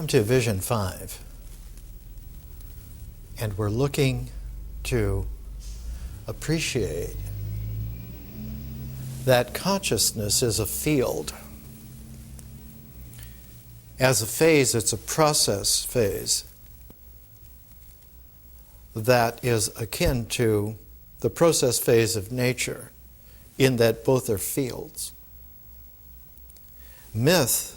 come to Vision 5, and we're looking to appreciate that consciousness is a field. As a phase, it's a process phase that is akin to the process phase of nature, in that both are fields. Myth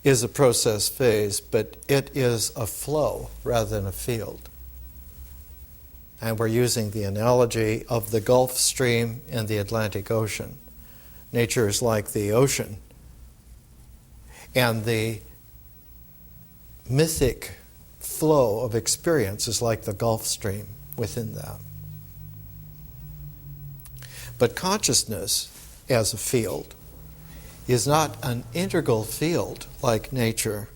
is a process phase, but it is a flow rather than a field. And we're using the analogy of the Gulf Stream and the Atlantic Ocean. Nature is like the ocean, and the mythic flow of experience is like the Gulf Stream within that. But consciousness, as a field, is not an integral field like nature,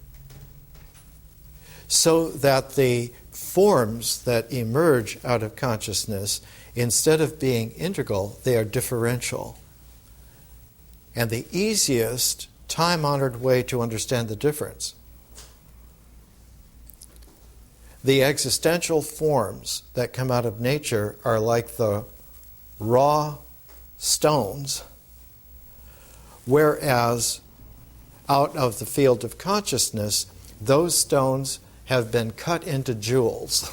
so that the forms that emerge out of consciousness, instead of being integral, they are differential. And the easiest, time-honored way to understand the difference, the existential forms that come out of nature are like the raw stones, whereas out of the field of consciousness, those stones have been cut into jewels.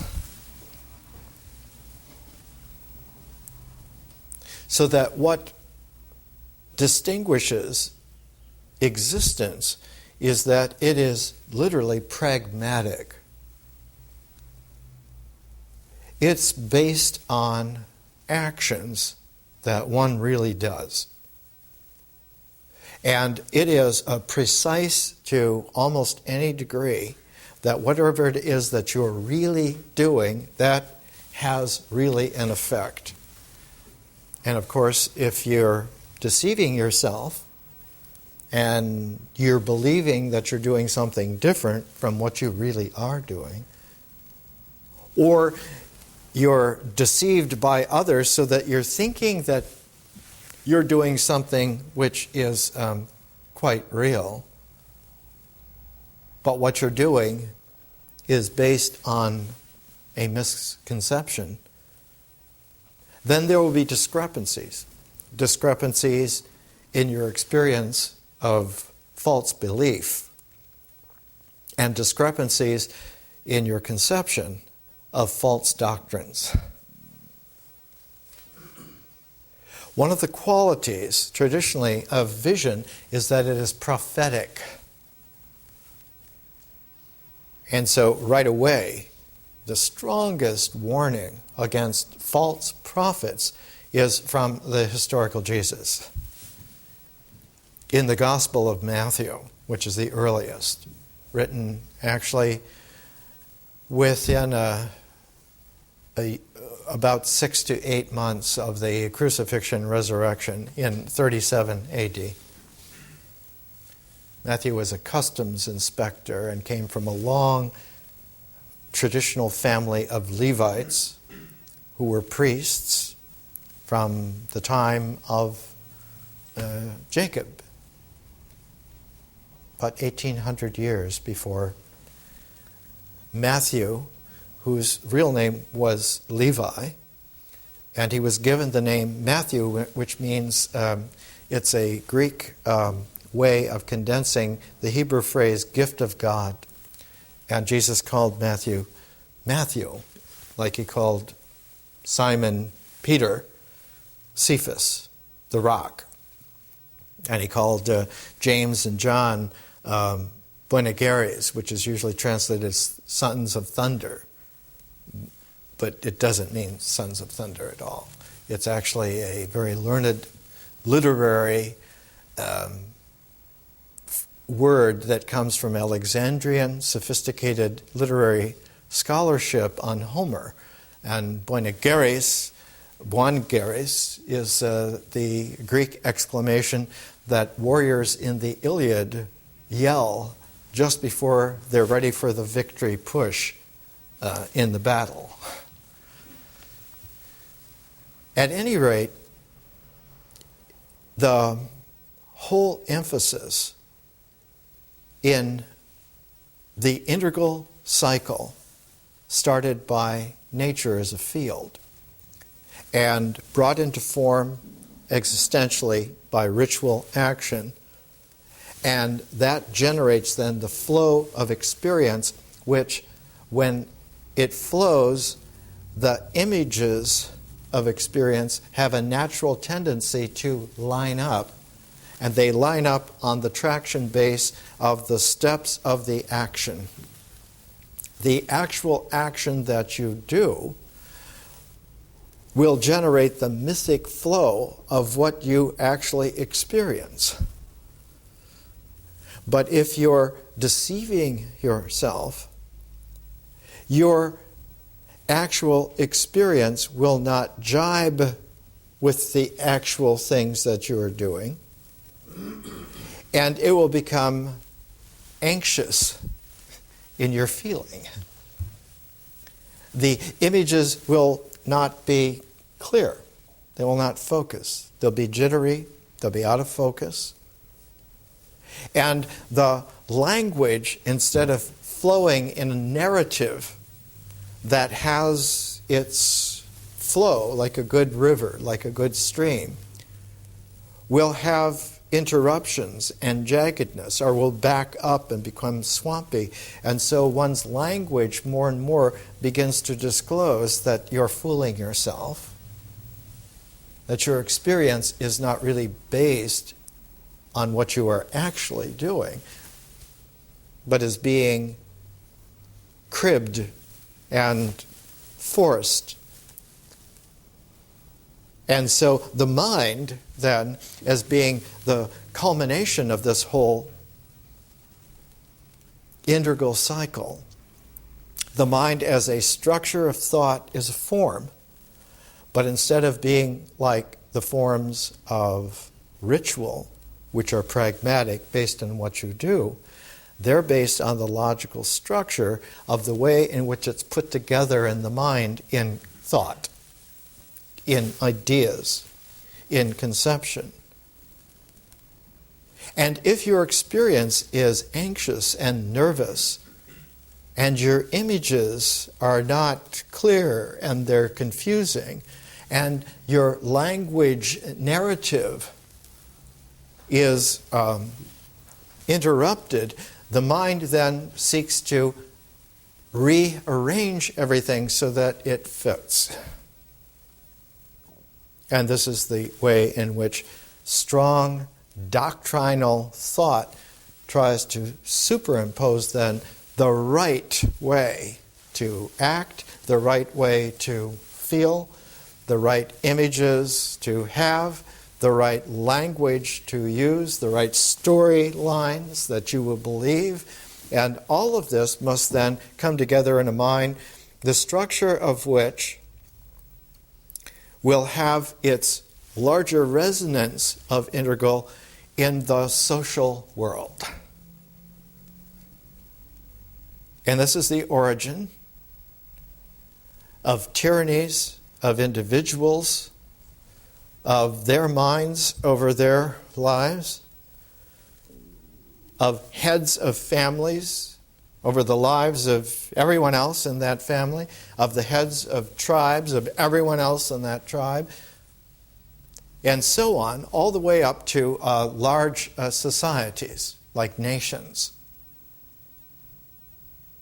So that what distinguishes existence is that it is literally pragmatic. It's based on actions that one really does. And it is precise to almost any degree that whatever it is that you're really doing, that has really an effect. And of course, if you're deceiving yourself and you're believing that you're doing something different from what you really are doing, or you're deceived by others so that you're thinking that you're doing something which is quite real, but what you're doing is based on a misconception, then there will be discrepancies. Discrepancies in your experience of false belief, and discrepancies in your conception of false doctrines. One of the qualities, traditionally, of vision is that it is prophetic. And so, right away, the strongest warning against false prophets is from the historical Jesus. In the Gospel of Matthew, which is the earliest, written actually within about 6 to 8 months of the crucifixion resurrection in 37 AD. Matthew was a customs inspector and came from a long traditional family of Levites who were priests from the time of Jacob, about 1,800 years before Matthew, whose real name was Levi, and he was given the name Matthew, which means it's a Greek way of condensing the Hebrew phrase gift of God. And Jesus called Matthew, Matthew, like he called Simon Peter, Cephas, the rock. And he called James and John Boanerges, which is usually translated as sons of thunder. But it doesn't mean sons of thunder at all. It's actually a very learned literary word that comes from Alexandrian sophisticated literary scholarship on Homer. And Boanerges is the Greek exclamation that warriors in the Iliad yell just before they're ready for the victory push in the battle. At any rate, the whole emphasis in the integral cycle started by nature as a field and brought into form existentially by ritual action. And that generates then the flow of experience, which when it flows, the images of experience have a natural tendency to line up. And they line up on the traction base of the steps of the action. The actual action that you do will generate the mythic flow of what you actually experience. But if you're deceiving yourself, your actual experience will not jibe with the actual things that you are doing, and it will become anxious in your feeling. The images will not be clear. They will not focus. They'll be jittery. They'll be out of focus. And the language, instead of flowing in a narrative that has its flow like a good river, like a good stream, will have interruptions and jaggedness, or will back up and become swampy. And so one's language more and more begins to disclose that you're fooling yourself, that your experience is not really based on what you are actually doing, but is being cribbed and forced. And so the mind, then, as being the culmination of this whole integral cycle, the mind as a structure of thought is a form, but instead of being like the forms of ritual, which are pragmatic, based on what you do, they're based on the logical structure of the way in which it's put together in the mind in thought, in ideas, in conception. And if your experience is anxious and nervous, and your images are not clear and they're confusing, and your language narrative is interrupted, the mind then seeks to rearrange everything so that it fits. And this is the way in which strong doctrinal thought tries to superimpose then the right way to act, the right way to feel, the right images to have, the right language to use, the right storylines that you will believe. And all of this must then come together in a mind, the structure of which will have its larger resonance of integral in the social world. And this is the origin of tyrannies, of individuals, of their minds over their lives, of heads of families over the lives of everyone else in that family, of the heads of tribes, of everyone else in that tribe, and so on, all the way up to large societies, like nations,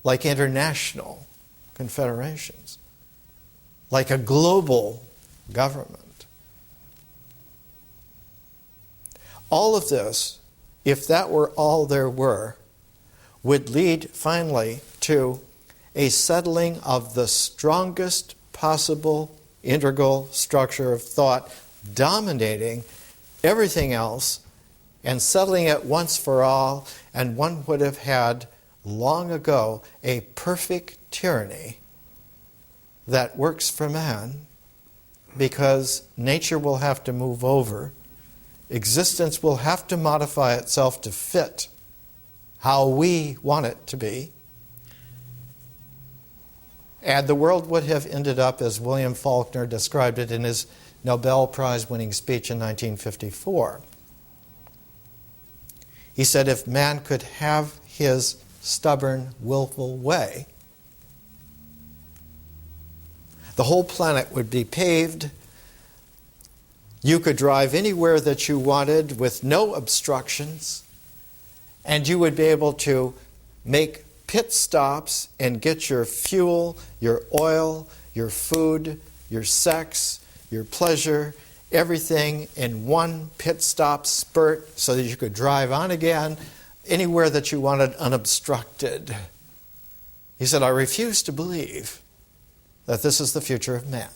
like international confederations, like a global government. All of this, if that were all there were, would lead finally to a settling of the strongest possible integral structure of thought dominating everything else and settling it once for all, and one would have had long ago a perfect tyranny that works for man, because nature will have to move over, existence will have to modify itself to fit how we want it to be, and the world would have ended up as William Faulkner described it in his Nobel Prize-winning speech in 1954. He said, if man could have his stubborn, willful way, the whole planet would be paved. You could drive anywhere that you wanted with no obstructions, and you would be able to make pit stops and get your fuel, your oil, your food, your sex, your pleasure, everything in one pit stop spurt so that you could drive on again anywhere that you wanted unobstructed. He said, I refuse to believe that this is the future of man.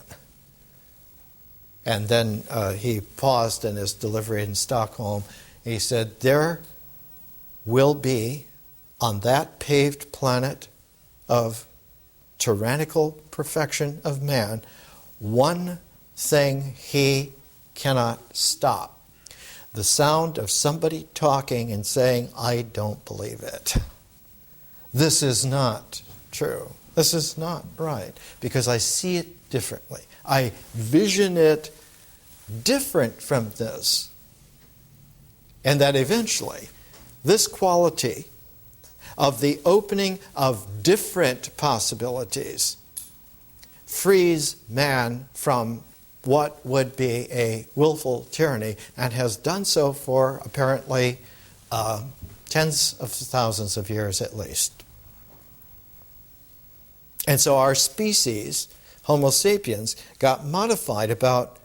And then he paused in his delivery in Stockholm. And he said, there will be on that paved planet of tyrannical perfection of man, one thing he cannot stop. The sound of somebody talking and saying, I don't believe it. This is not true. This is not right, because I see it differently. I vision it different from this. And that eventually, this quality of the opening of different possibilities frees man from what would be a willful tyranny, and has done so for apparently tens of thousands of years at least. And so our species, Homo sapiens, got modified about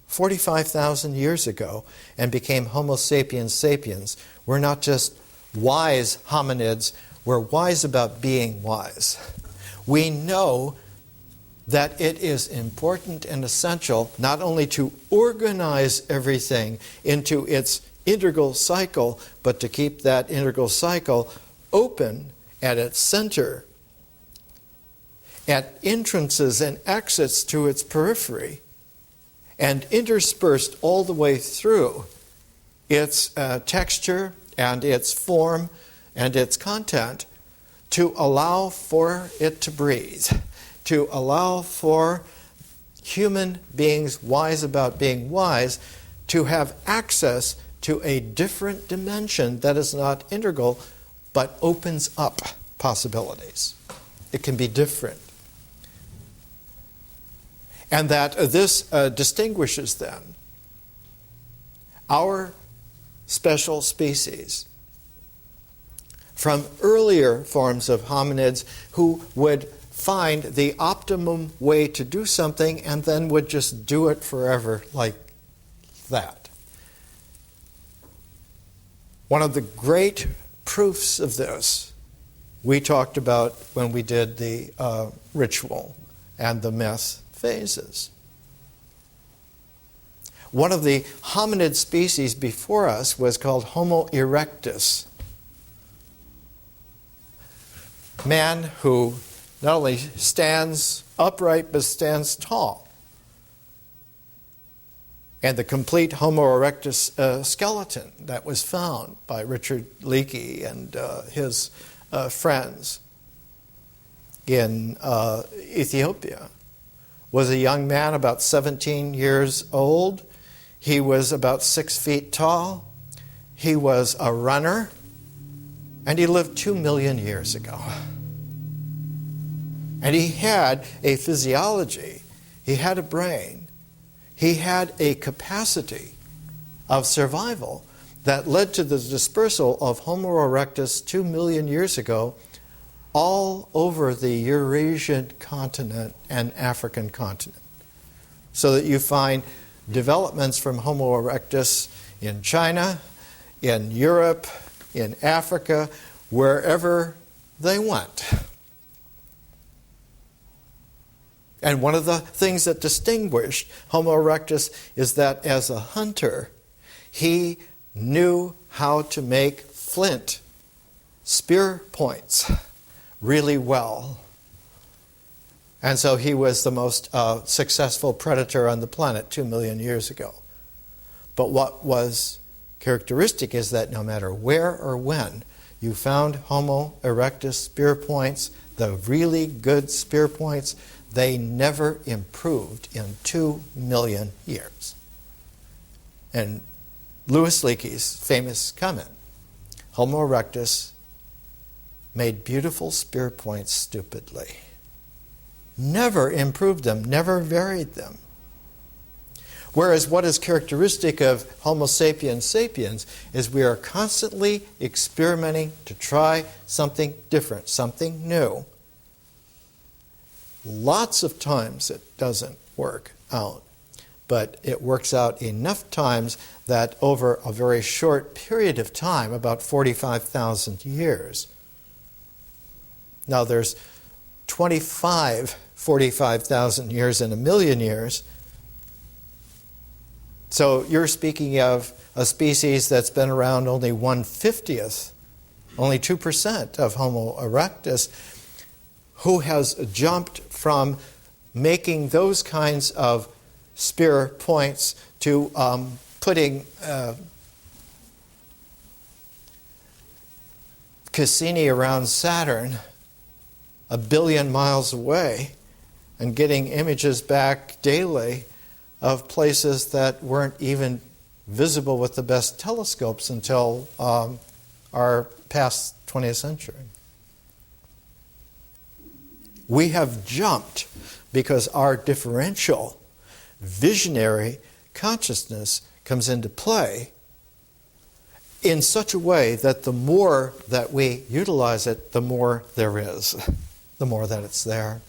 45,000 years ago and became Homo sapiens sapiens. We're not just wise hominids, we're wise about being wise. We know that it is important and essential not only to organize everything into its integral cycle, but to keep that integral cycle open at its center, at entrances and exits to its periphery, and interspersed all the way through its texture and its form and its content, to allow for it to breathe, to allow for human beings wise about being wise to have access to a different dimension that is not integral but opens up possibilities. It can be different. And that this distinguishes then our special species from earlier forms of hominids who would find the optimum way to do something and then would just do it forever like that. One of the great proofs of this we talked about when we did the ritual and the myth phases. One of the hominid species before us was called Homo Erectus. Man who not only stands upright but stands tall. And the complete Homo Erectus skeleton that was found by Richard Leakey and his friends in Ethiopia was a young man about 17 years old. He was about 6 feet tall. He was a runner, and he lived 2 million years ago. And he had a physiology, he had a brain, he had a capacity of survival that led to the dispersal of Homo erectus 2 million years ago all over the Eurasian continent and African continent. So that you find developments from Homo erectus in China, in Europe, in Africa, wherever they went. And one of the things that distinguished Homo erectus is that as a hunter, he knew how to make flint spear points really well. And so he was the most successful predator on the planet 2 million years ago. But what was characteristic is that no matter where or when you found Homo erectus spear points, the really good spear points, they never improved in 2 million years. And Louis Leakey's famous comment, Homo erectus made beautiful spear points stupidly. Never improved them, never varied them. Whereas what is characteristic of Homo sapiens sapiens is we are constantly experimenting to try something different, something new. Lots of times it doesn't work out, but it works out enough times that over a very short period of time, about 45,000 years. Now there's 45,000 years in a million years. So you're speaking of a species that's been around only 1/50th, only 2% of Homo erectus, who has jumped from making those kinds of spear points to putting Cassini around Saturn 1 billion miles away and getting images back daily of places that weren't even visible with the best telescopes until our past 20th century. We have jumped because our differential, visionary consciousness comes into play in such a way that the more that we utilize it, the more there is, the more that it's there.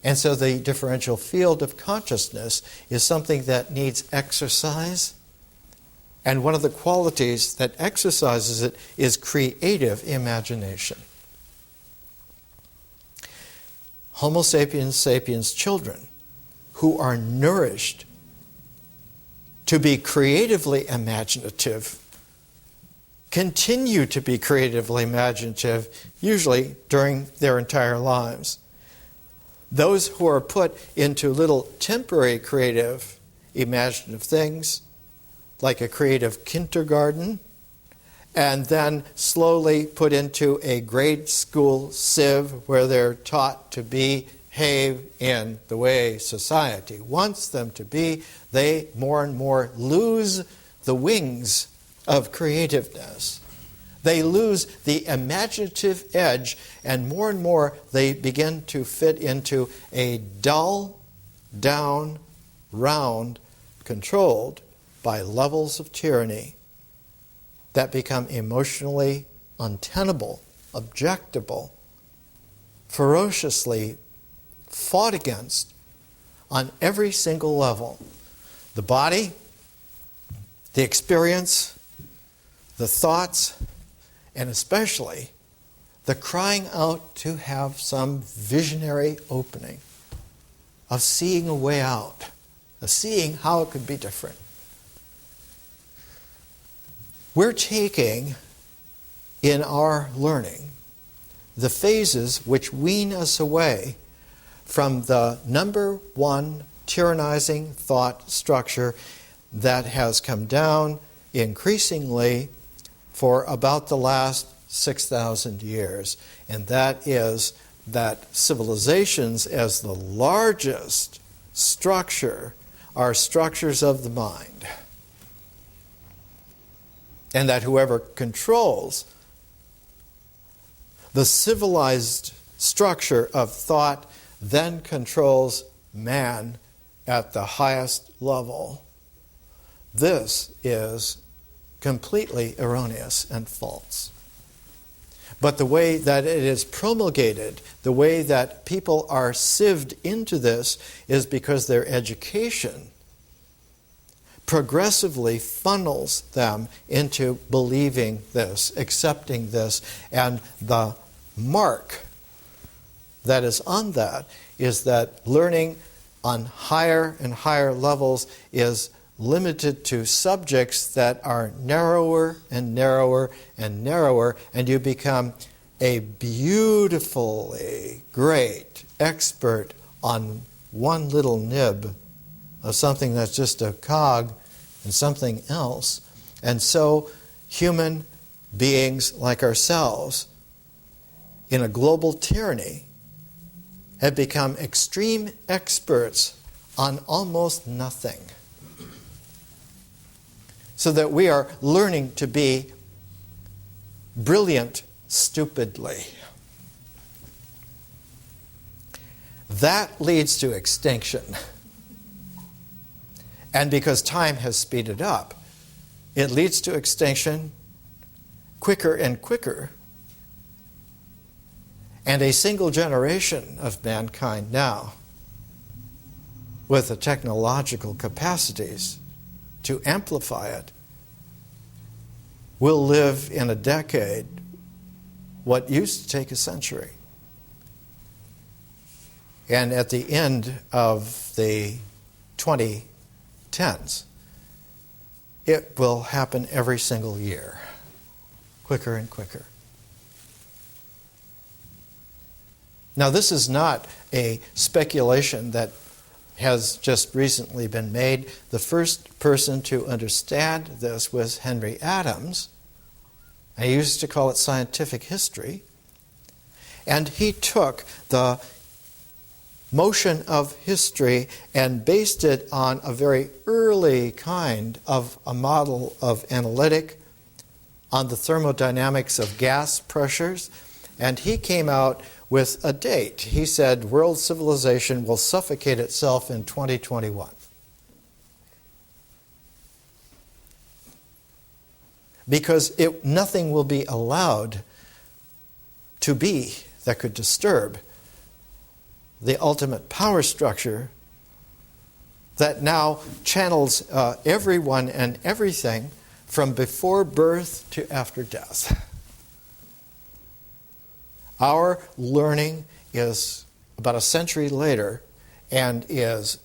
And so the differential field of consciousness is something that needs exercise. And one of the qualities that exercises it is creative imagination. Homo sapiens sapiens children who are nourished to be creatively imaginative continue to be creatively imaginative, usually during their entire lives. Those who are put into little temporary creative, imaginative things, like a creative kindergarten, and then slowly put into a grade school sieve where they're taught to behave in the way society wants them to be, they more and more lose the wings of creativeness. They lose the imaginative edge, and more they begin to fit into a dull, down, round, controlled by levels of tyranny that become emotionally untenable, objectable, ferociously fought against on every single level. The body, the experience, the thoughts, and especially the crying out to have some visionary opening, of seeing a way out, of seeing how it could be different. We're taking, in our learning, the phases which wean us away from the number one tyrannizing thought structure that has come down increasingly for about the last 6,000 years, and that is that civilizations as the largest structure are structures of the mind, and that whoever controls the civilized structure of thought then controls man at the highest level. This is completely erroneous and false. But the way that it is promulgated, the way that people are sieved into this, is because their education progressively funnels them into believing this, accepting this, and the mark that is on that is that learning on higher and higher levels is limited to subjects that are narrower and narrower and narrower, and you become a beautifully great expert on one little nib of something that's just a cog in something else. And so human beings like ourselves in a global tyranny have become extreme experts on almost nothing. So that we are learning to be brilliant stupidly. That leads to extinction. And because time has speeded up, it leads to extinction quicker and quicker. And a single generation of mankind now, with the technological capacities to amplify it, will live in a decade what used to take a century. And at the end of the 2010s, it will happen every single year, quicker and quicker. Now, this is not a speculation that has just recently been made. The first person to understand this was Henry Adams. I used to call it scientific history. And he took the motion of history and based it on a very early kind of a model of analytic on the thermodynamics of gas pressures. And he came out with a date. He said world civilization will suffocate itself in 2021. Because nothing will be allowed to be that could disturb the ultimate power structure that now channels everyone and everything from before birth to after death. Our learning is about a century later and is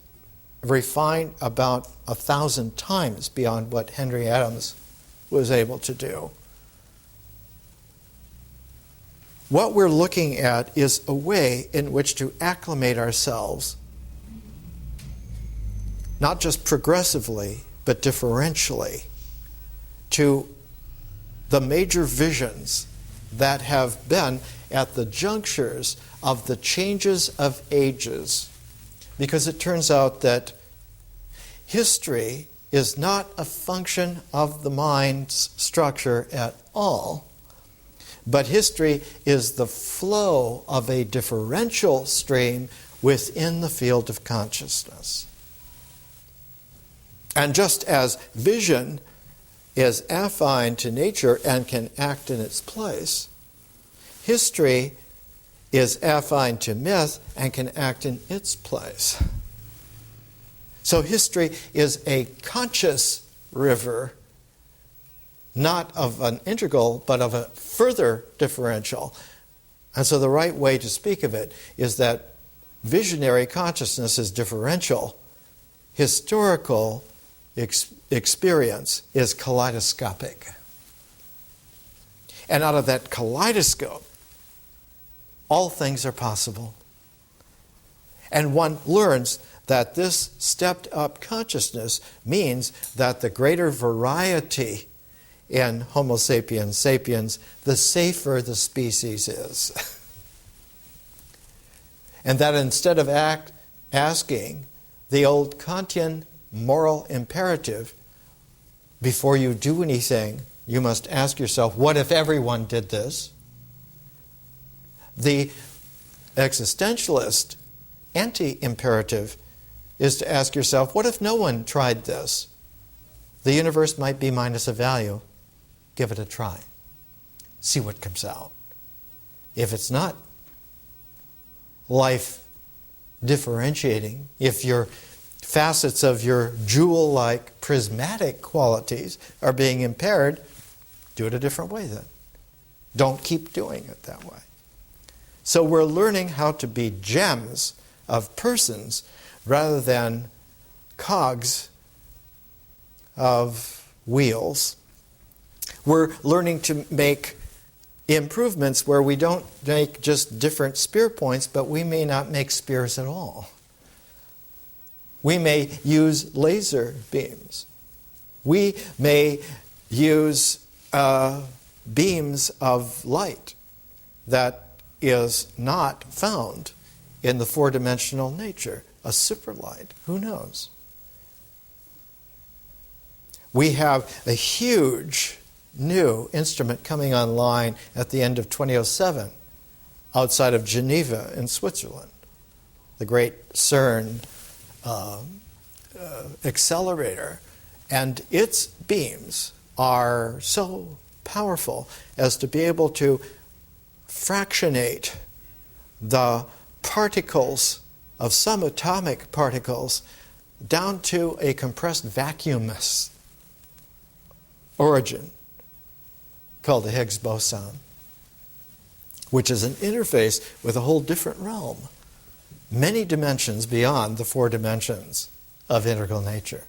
refined about 1,000 times beyond what Henry Adams was able to do. What we're looking at is a way in which to acclimate ourselves, not just progressively, but differentially, to the major visions that have been at the junctures of the changes of ages. Because it turns out that history is not a function of the mind's structure at all, but history is the flow of a differential stream within the field of consciousness. And just as vision is affine to nature and can act in its place, history is affine to myth and can act in its place. So history is a conscious river, not of an integral, but of a further differential. And so the right way to speak of it is that visionary consciousness is differential. Historical experience is kaleidoscopic. And out of that kaleidoscope, all things are possible. And one learns that this stepped up consciousness means that the greater variety in Homo sapiens sapiens, the safer the species is. And that instead of asking the old Kantian moral imperative, before you do anything, you must ask yourself, what if everyone did this? The existentialist anti-imperative is to ask yourself, what if no one tried this? The universe might be minus a value. Give it a try. See what comes out. If it's not life differentiating, if your facets of your jewel-like prismatic qualities are being impaired, do it a different way then. Don't keep doing it that way. So we're learning how to be gems of persons rather than cogs of wheels. We're learning to make improvements where we don't make just different spear points, but we may not make spears at all. We may use laser beams. We may use beams of light that is not found in the four-dimensional nature. A superlight, who knows? We have a huge new instrument coming online at the end of 2007 outside of Geneva in Switzerland, the great CERN accelerator. And its beams are so powerful as to be able to fractionate the particles of subatomic particles down to a compressed vacuumless origin called the Higgs boson, which is an interface with a whole different realm, many dimensions beyond the 4 dimensions of integral nature.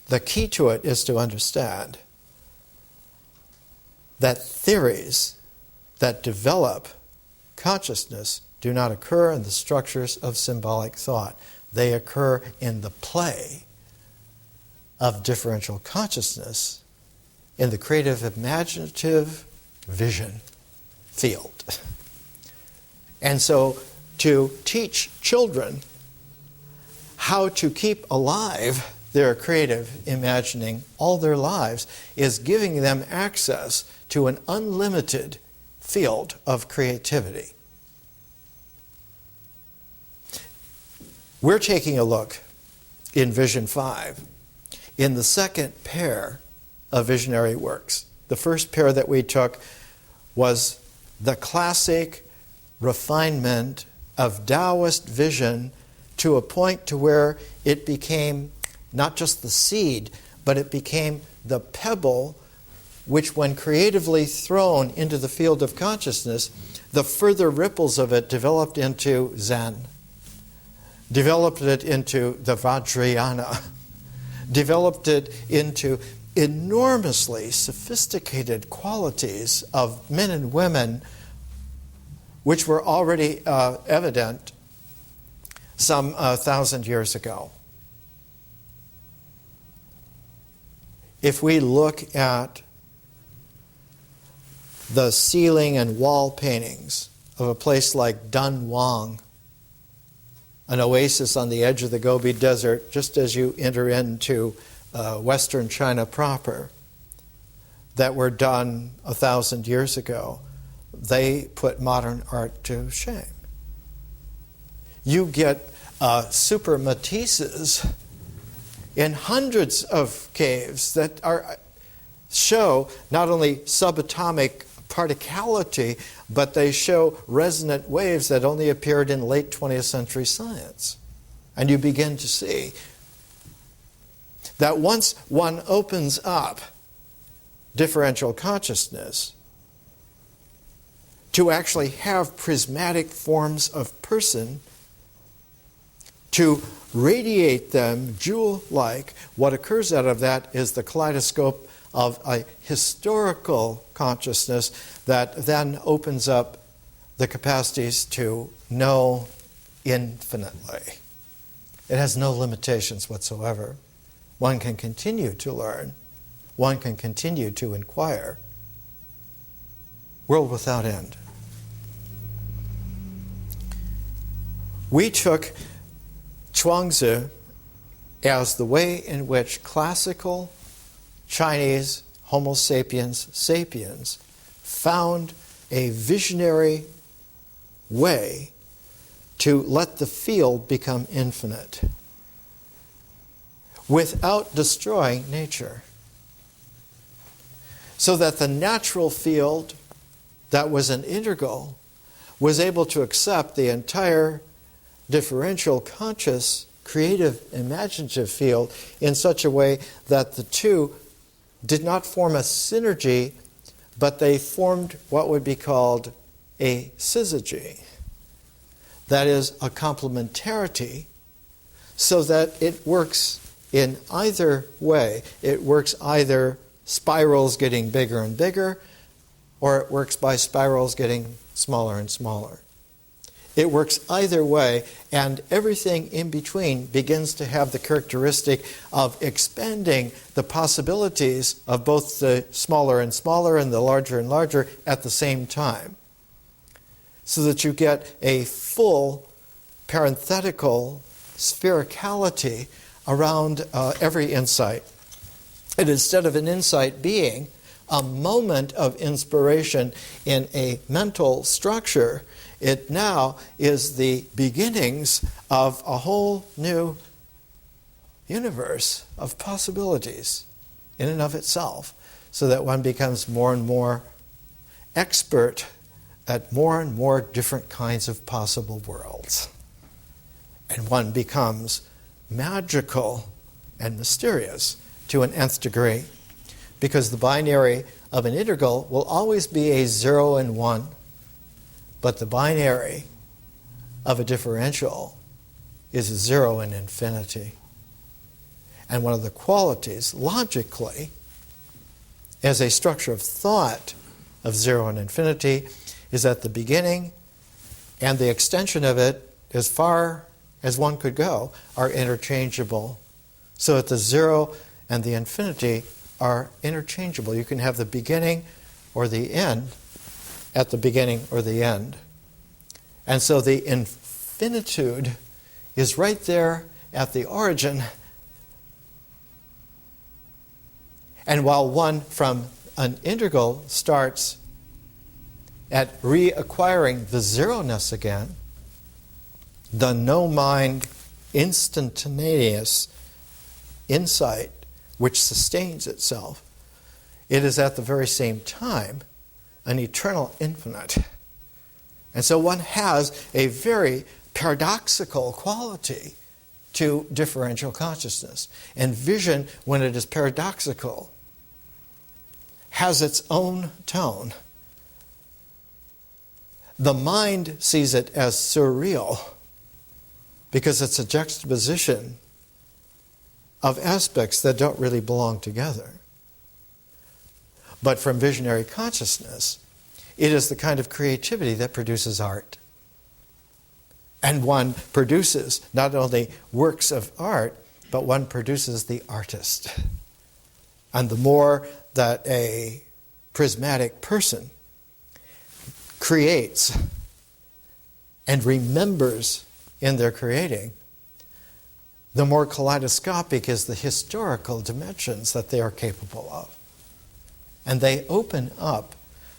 The key to it is to understand that theories that develop consciousness do not occur in the structures of symbolic thought. They occur in the play of differential consciousness in the creative imaginative vision field. And so to teach children how to keep alive their creative imagining all their lives is giving them access to an unlimited field of creativity. We're taking a look in Vision 5 in the second pair of visionary works. The first pair that we took was the classic refinement of Taoist vision to a point to where it became not just the seed, but it became the pebble which, when creatively thrown into the field of consciousness, the further ripples of it developed into Zen, developed it into the Vajrayana, developed it into enormously sophisticated qualities of men and women which were already evident some 1,000 years ago. If we look at the ceiling and wall paintings of a place like Dunhuang, an oasis on the edge of the Gobi Desert, just as you enter into Western China proper, that were done 1,000 years ago, they put modern art to shame. You get super Matisses in hundreds of caves that show not only subatomic particality, but they show resonant waves that only appeared in late 20th century science. And you begin to see that once one opens up differential consciousness to actually have prismatic forms of person, to radiate them jewel-like, what occurs out of that is the kaleidoscope of a historical consciousness that then opens up the capacities to know infinitely. It has no limitations whatsoever. One can continue to learn. One can continue to inquire. World without end. We took Chuangzi as the way in which classical Chinese Homo sapiens sapiens found a visionary way to let the field become infinite without destroying nature, so that the natural field that was an integral was able to accept the entire differential conscious creative imaginative field in such a way that the two did not form a synergy, but they formed what would be called a syzygy. That is, a complementarity, so that it works in either way. It works either spirals getting bigger and bigger, or it works by spirals getting smaller and smaller. It works either way, and everything in between begins to have the characteristic of expanding the possibilities of both the smaller and smaller and the larger and larger at the same time, so that you get a full parenthetical sphericality around every insight. And instead of an insight being a moment of inspiration in a mental structure, it now is the beginnings of a whole new universe of possibilities in and of itself, so that one becomes more and more expert at more and more different kinds of possible worlds. And one becomes magical and mysterious to an nth degree, because the binary of an integral will always be a 0 and 1, but the binary of a differential is a 0 and infinity. And one of the qualities, logically, as a structure of thought of 0 and infinity, is that the beginning and the extension of it, as far as one could go, are interchangeable. So that the 0 and the infinity are interchangeable. You can have the beginning or the end at the beginning or the end. And so the infinitude is right there at the origin. And while one from an integral starts at reacquiring the zeroness again, the no-mind, instantaneous insight which sustains itself, it is at the very same time an eternal infinite. And so one has a very paradoxical quality to differential consciousness. And vision, when it is paradoxical, has its own tone. The mind sees it as surreal because it's a juxtaposition of aspects that don't really belong together. But from visionary consciousness, it is the kind of creativity that produces art. And one produces not only works of art, but one produces the artist. And the more that a prismatic person creates and remembers in their creating, the more kaleidoscopic is the historical dimensions that they are capable of. And they open up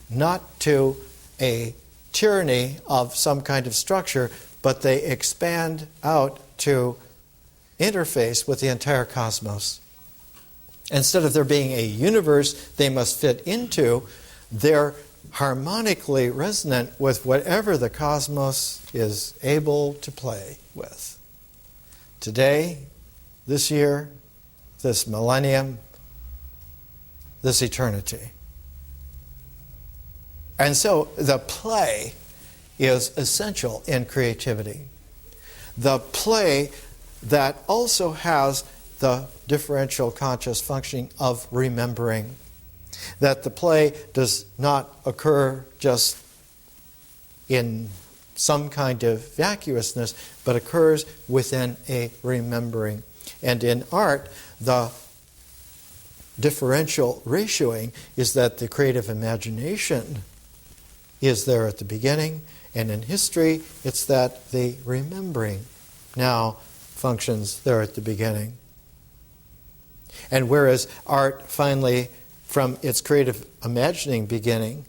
not to a tyranny of some kind of structure, but they expand out to interface with the entire cosmos. Instead of there being a universe they must fit into, they're harmonically resonant with whatever the cosmos is able to play with. Today, this year, this millennium, this eternity. And so the play is essential in creativity. The play that also has the differential conscious functioning of remembering. That the play does not occur just in some kind of vacuousness, but occurs within a remembering. And in art, the differential ratioing is that the creative imagination is there at the beginning, and in history, it's that the remembering now functions there at the beginning. And whereas art finally, from its creative imagining beginning,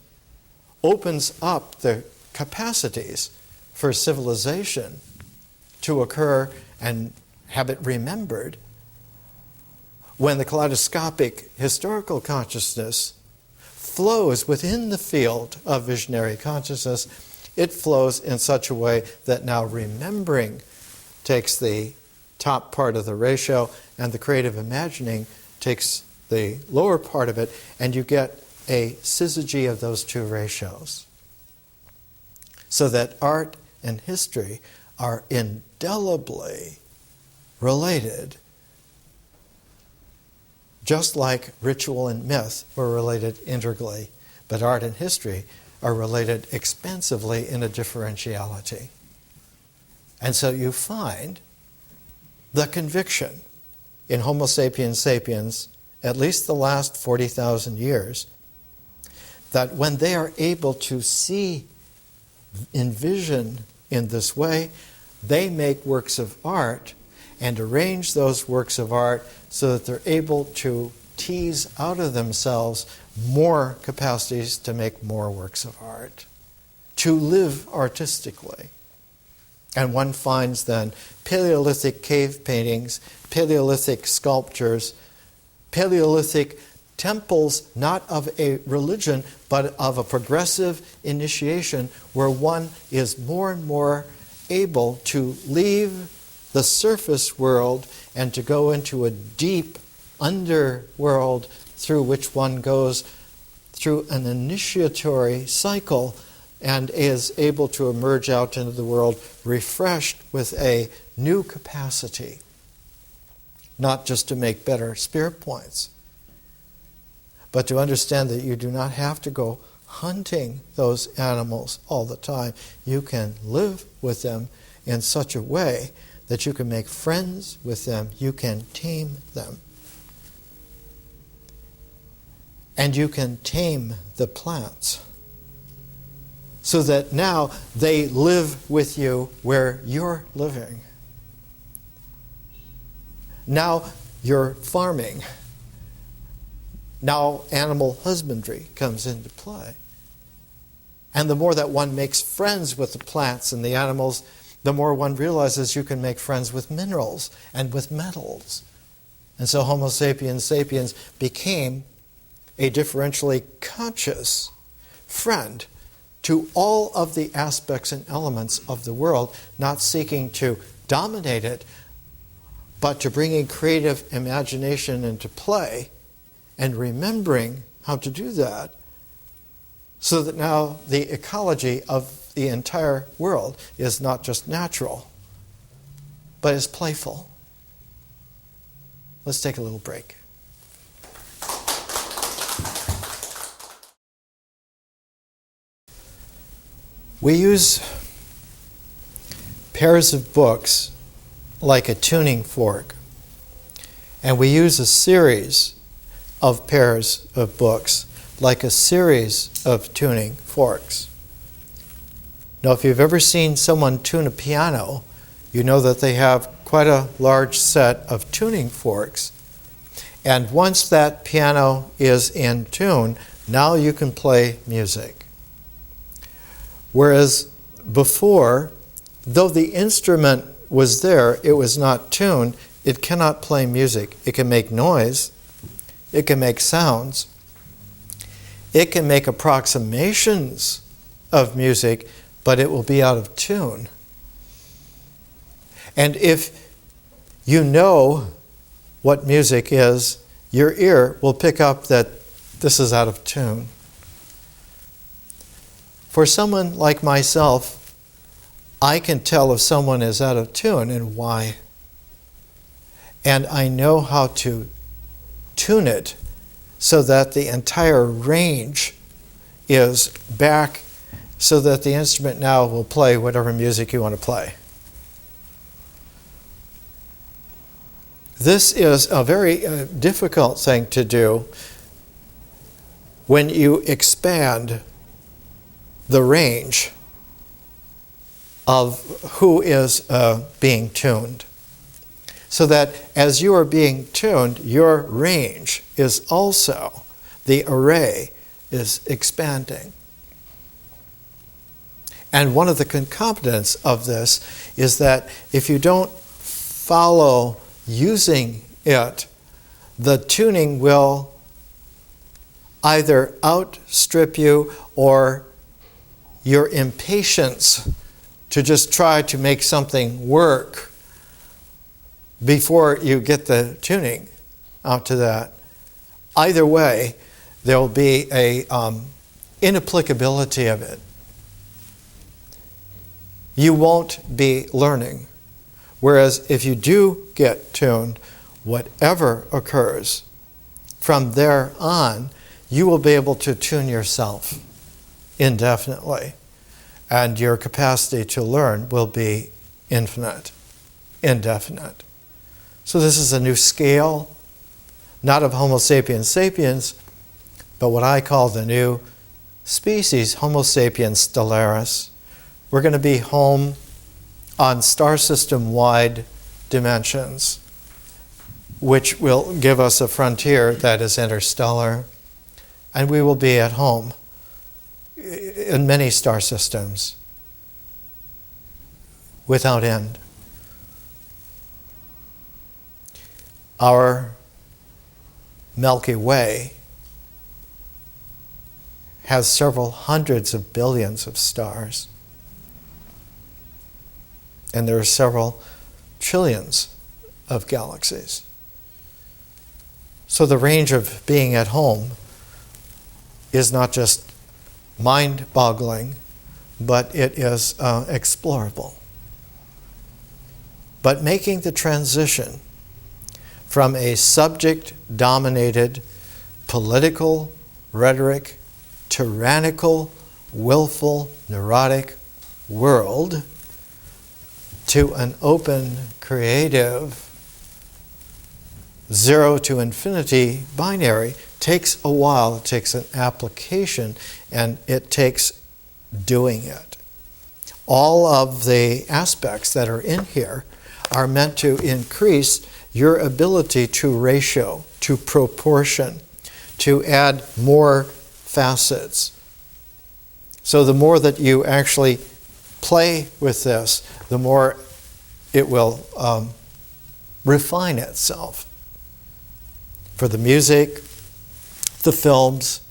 opens up the capacities for civilization to occur and have it remembered, when the kaleidoscopic historical consciousness flows within the field of visionary consciousness, it flows in such a way that now remembering takes the top part of the ratio and the creative imagining takes the lower part of it, and you get a syzygy of those two ratios. So that art and history are indelibly related, just like ritual and myth were related integrally, but art and history are related expansively in a differentiality. And so you find the conviction in Homo sapiens sapiens, at least the last 40,000 years, that when they are able to see, envision in this way, they make works of art and arrange those works of art so that they're able to tease out of themselves more capacities to make more works of art, to live artistically. And one finds then Paleolithic cave paintings, Paleolithic sculptures, Paleolithic temples, not of a religion, but of a progressive initiation where one is more and more able to leave the surface world and to go into a deep underworld through which one goes through an initiatory cycle and is able to emerge out into the world refreshed with a new capacity, not just to make better spirit points, but to understand that you do not have to go hunting those animals all the time. You can live with them in such a way that you can make friends with them, you can tame them. And you can tame the plants so that now they live with you where you're living. Now you're farming. Now animal husbandry comes into play. And the more that one makes friends with the plants and the animals, the more one realizes you can make friends with minerals and with metals. And so Homo sapiens sapiens became a differentially conscious friend to all of the aspects and elements of the world, not seeking to dominate it, but to bring in creative imagination into play and remembering how to do that, so that now the ecology of the entire world is not just natural, but is playful. Let's take a little break. We use pairs of books like a tuning fork, and we use a series of pairs of books like a series of tuning forks. Now, if you've ever seen someone tune a piano, you know that they have quite a large set of tuning forks. And once that piano is in tune, now you can play music. Whereas before, though the instrument was there, it was not tuned, it cannot play music. It can make noise, it can make sounds, it can make approximations of music, but it will be out of tune. And if you know what music is, your ear will pick up that this is out of tune. For someone like myself, I can tell if someone is out of tune and why. And I know how to tune it so that the entire range is back so that the instrument now will play whatever music you want to play. This is a very difficult thing to do when you expand the range of who is being tuned. So that as you are being tuned, your range is also, the array is expanding. And one of the concomitants of this is that if you don't follow using it, the tuning will either outstrip you, or your impatience to just try to make something work before you get the tuning out to that. Either way, there will be a inapplicability of it. You won't be learning. Whereas if you do get tuned, whatever occurs from there on, you will be able to tune yourself indefinitely. And your capacity to learn will be infinite, indefinite. So this is a new scale, not of Homo sapiens sapiens, but what I call the new species, Homo sapiens stellaris. We're going to be home on star system-wide dimensions. which will give us a frontier that is interstellar, and we will be at home in many star systems without end. Our Milky Way has several hundreds of billions of stars, and there are several trillions of galaxies. So the range of being at home is not just mind-boggling, but it is explorable. But making the transition from a subject-dominated, political, rhetoric, tyrannical, willful, neurotic world to an open, creative, 0 to infinity binary takes a while. It takes an application, and it takes doing it. All of the aspects that are in here are meant to increase your ability to ratio, to proportion, to add more facets. So the more that you actually play with this, the more it will refine itself. For the music, the films,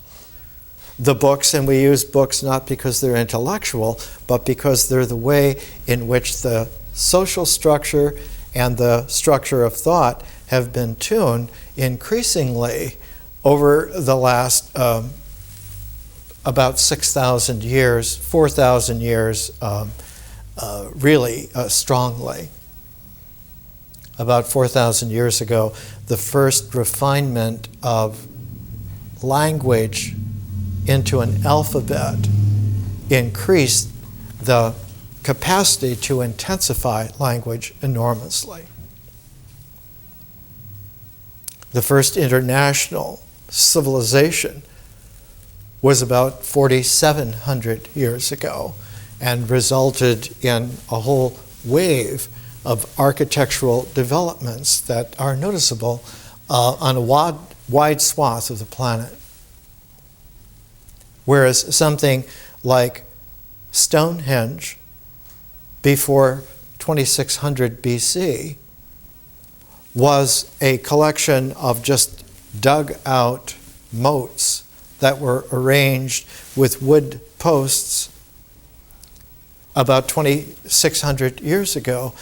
the books, and we use books not because they're intellectual, but because they're the way in which the social structure and the structure of thought have been tuned increasingly over the last about 6,000 years, 4,000 years, really strongly. About 4,000 years ago, the first refinement of language into an alphabet increased the capacity to intensify language enormously. The first international civilization was about 4,700 years ago and resulted in a whole wave of architectural developments that are noticeable on a wide swath of the planet. Whereas something like Stonehenge before 2600 BC was a collection of just dug out moats that were arranged with wood posts. About 2,600 years ago,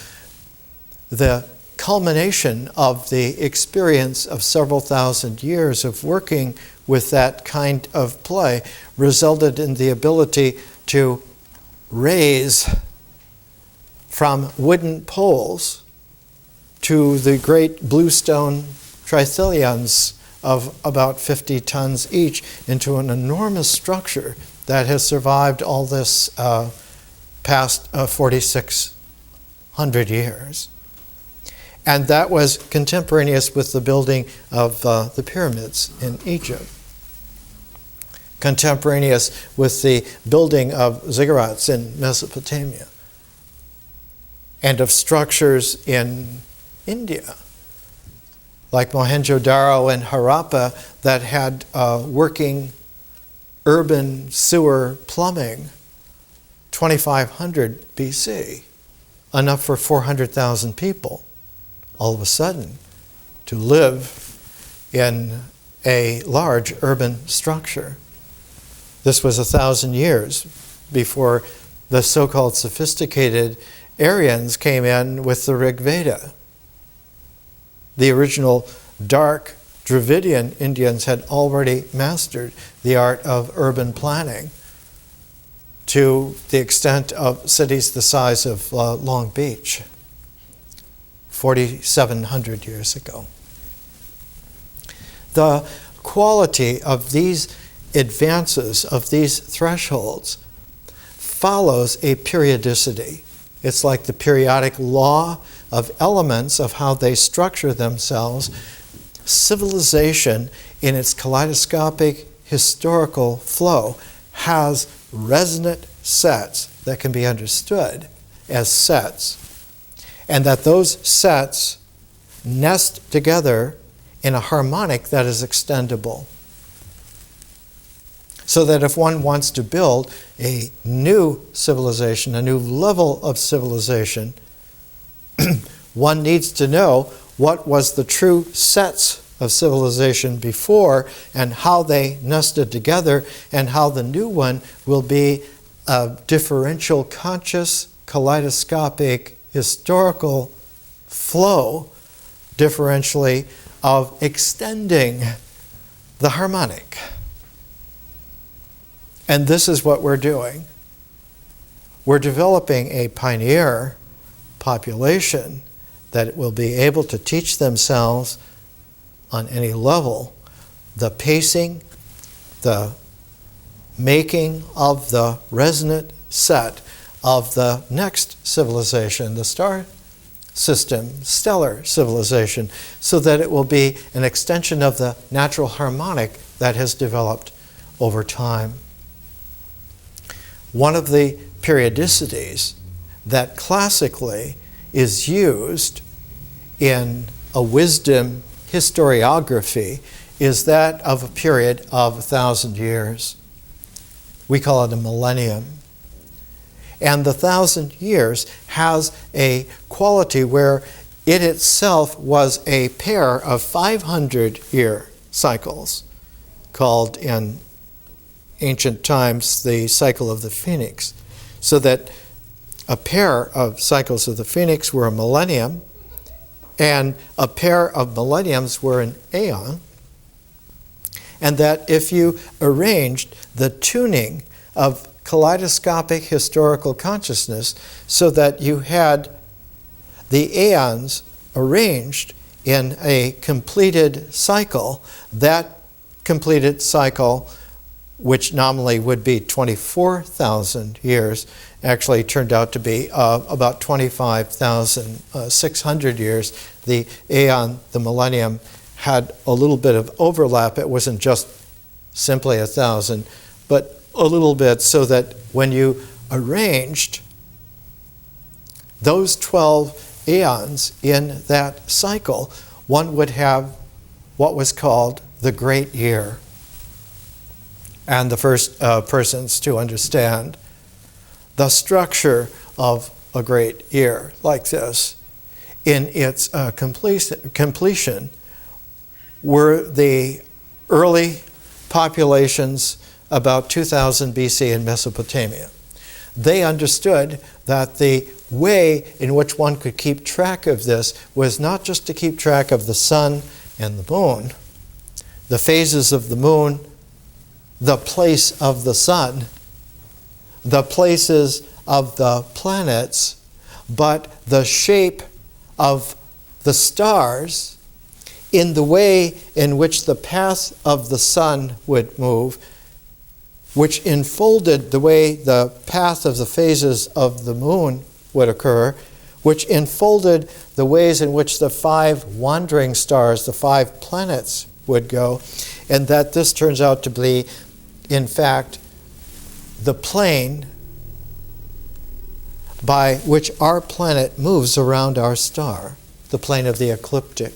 the culmination of the experience of several thousand years of working with that kind of play resulted in the ability to raise from wooden poles to the great bluestone trithelions of about 50 tons each into an enormous structure that has survived all this past 4,600 years. And that was contemporaneous with the building of the pyramids in Egypt. Contemporaneous with the building of ziggurats in Mesopotamia. And of structures in India, like Mohenjo-Daro and Harappa, that had working urban sewer plumbing 2,500 BC, enough for 400,000 people. All of a sudden, to live in a large urban structure. This was 1,000 years before the so-called sophisticated Aryans came in with the Rig Veda. The original dark Dravidian Indians had already mastered the art of urban planning to the extent of cities the size of Long Beach. 4,700 years ago. The quality of these advances, of these thresholds, follows a periodicity. It's like the periodic law of elements of how they structure themselves. Civilization, in its kaleidoscopic historical flow, has resonant sets that can be understood as sets. And that those sets nest together in a harmonic that is extendable. So that if one wants to build a new civilization, a new level of civilization, one needs to know what was the true sets of civilization before and how they nested together, and how the new one will be a differential, conscious, kaleidoscopic, historical flow, differentially, of extending the harmonic. And this is what we're doing. We're developing a pioneer population that will be able to teach themselves on any level the pacing, the making of the resonant set of the next civilization, the star system, stellar civilization, so that it will be an extension of the natural harmonic that has developed over time. One of the periodicities that classically is used in a wisdom historiography is that of a period of 1,000 years. We call it a millennium. And the 1,000 years has a quality where it itself was a pair of 500-year cycles, called in ancient times the cycle of the phoenix. So that a pair of cycles of the phoenix were a millennium, and a pair of millenniums were an aeon. And that if you arranged the tuning of kaleidoscopic historical consciousness so that you had the aeons arranged in a completed cycle, that completed cycle, which nominally would be 24,000 years, actually turned out to be about 25,600 years. The aeon, the millennium, had a little bit of overlap. It wasn't just simply 1,000, but a little bit, so that when you arranged those 12 aeons in that cycle, one would have what was called the Great Year. And the first persons to understand the structure of a great year like this in its completion were the early populations about 2000 BC in Mesopotamia. They understood that the way in which one could keep track of this was not just to keep track of the sun and the moon, the phases of the moon, the place of the sun, the places of the planets, but the shape of the stars in the way in which the path of the sun would move, which enfolded the way the path of the phases of the moon would occur, which enfolded the ways in which the 5 wandering stars, the 5 planets, would go, and that this turns out to be, in fact, the plane by which our planet moves around our star, the plane of the ecliptic.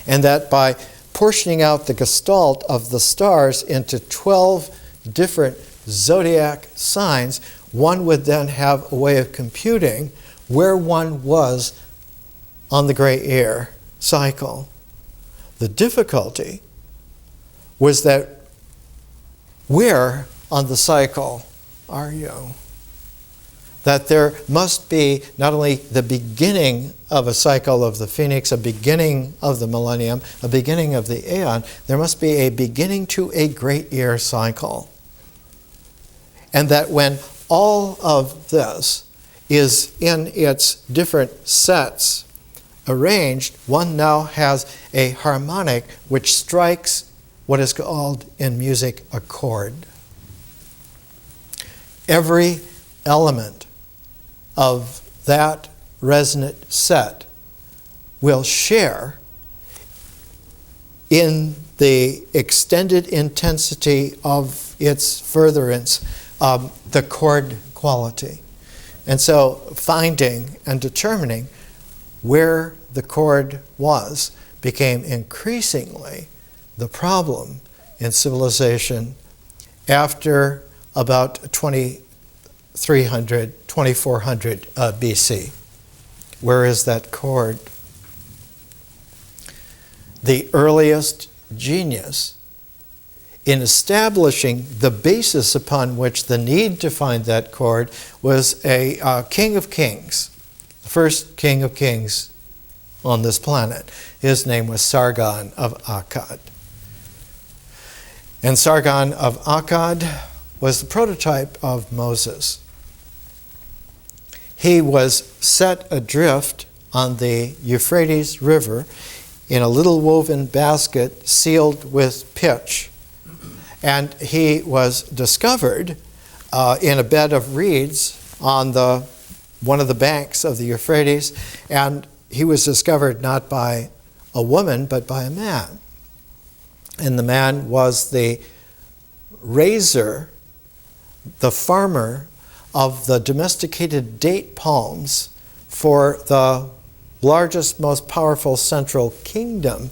And that by portioning out the gestalt of the stars into 12 different zodiac signs, one would then have a way of computing where one was on the great year cycle. The difficulty was that where on the cycle are you? That there must be not only the beginning of a cycle of the phoenix, a beginning of the millennium, a beginning of the aeon, there must be a beginning to a great year cycle. And that when all of this is in its different sets arranged, one now has a harmonic which strikes what is called in music a chord. Every element of that resonant set will share in the extended intensity of its furtherance the chord quality. And so finding and determining where the cord was became increasingly the problem in civilization after about 2400 BC. Where is that cord? The earliest genius in establishing the basis upon which the need to find that cord was a king of kings, the first king of kings on this planet. His name was Sargon of Akkad. And Sargon of Akkad was the prototype of Moses. He was set adrift on the Euphrates River in a little woven basket sealed with pitch. And he was discovered in a bed of reeds on one of the banks of the Euphrates, and he was discovered not by a woman, but by a man. And the man was the raiser, the farmer of the domesticated date palms for the largest, most powerful central kingdom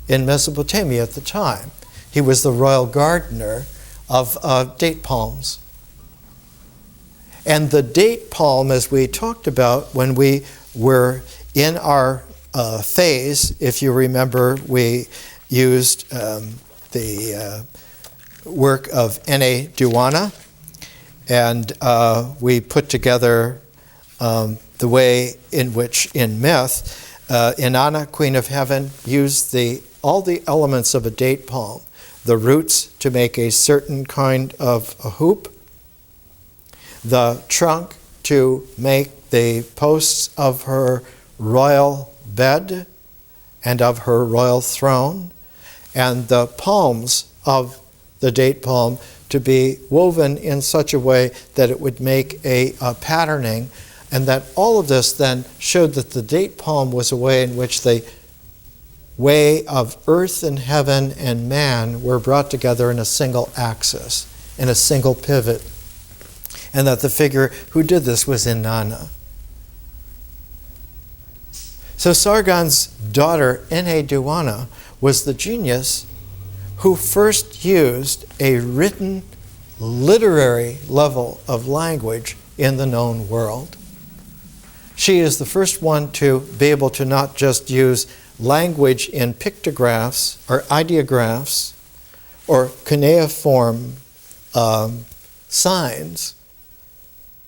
in Mesopotamia at the time. He was the royal gardener of date palms. And the date palm, as we talked about when we were in our phase, if you remember, we used the work of N.A. Duana, and we put together the way in which in myth, Inanna, Queen of Heaven, used all the elements of a date palm. The roots to make a certain kind of a hoop, the trunk to make the posts of her royal bed and of her royal throne, and the palms of the date palm to be woven in such a way that it would make a patterning, and that all of this then showed that the date palm was a way in which the way of earth and heaven and man were brought together in a single axis, in a single pivot, and that the figure who did this was Inanna. So Sargon's daughter, Enheduanna, was the genius who first used a written, literary level of language in the known world. She is the first one to be able to not just use language in pictographs or ideographs or cuneiform signs